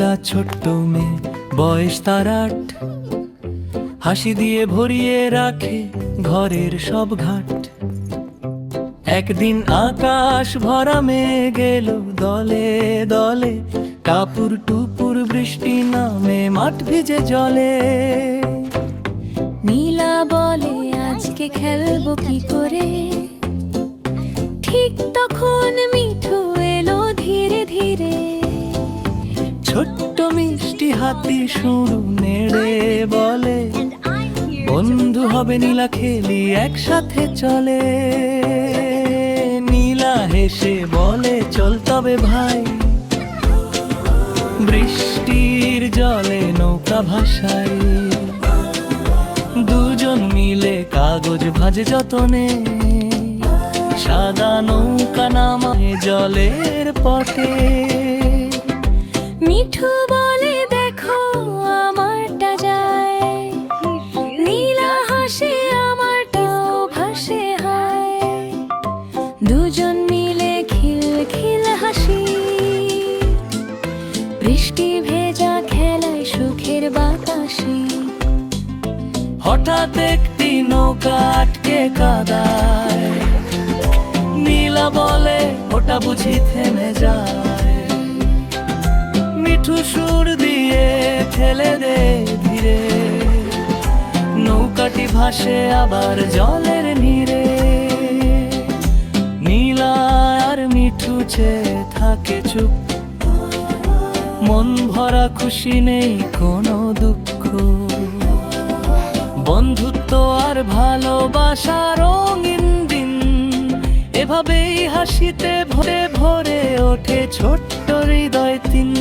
নীলা ছোট্ট মেয়ে, বয়স তার 8। হাসি দিয়ে ভরিয়ে রাখে ঘরের সব ঘাট। একদিন আকাশ ভরা মেঘ এলো দলে দলে, টাপুর টুপুর বৃষ্টি নামে মাঠ ভিজে জলে। নীলা বলে আজকে খেলবো কি করে, ঠিক তখন মিঠু এলো ধীরে ধীরে। ছোট্ট মিষ্টি হাতি শুরু নেড়ে বলে, বন্ধু হবে নীলা, খেলি একসাথে চলে। নীলা হেসে বলে, চল তবে ভাই, বৃষ্টির জলে নৌকা ভাসাই। দুজন মিলে কাগজ ভাজে যতনে, সাদা নৌকা নামায় জলের পথে। মিঠু বলে দেখো আমারটা যায়, নীলা হাসে আমারটাও ভাসে হায়। দুজন মিলে খিল খিল হাসি, বৃষ্টি ভেজা খেলায় সুখের বাতাসি। হঠাৎ একটি নৌকা আটকে কাদায়, নীলা বলে ওটা বুঝি থেমে যায়। মিঠু সুর দিয়ে ঠেলে দে ধীরে, নৌকাটি ভাসে আবার জলের নীরে। নীলা আর মিঠু চেয়ে থাকে চুপ, মন ভরা খুশি নেই কোনো দুঃখ। বন্ধুত্ব আর ভালোবাসা রঙিন দিন, এভাবেই হাসিতে ভরে ভরে ওঠে ছোট্ট হৃদয় তিন।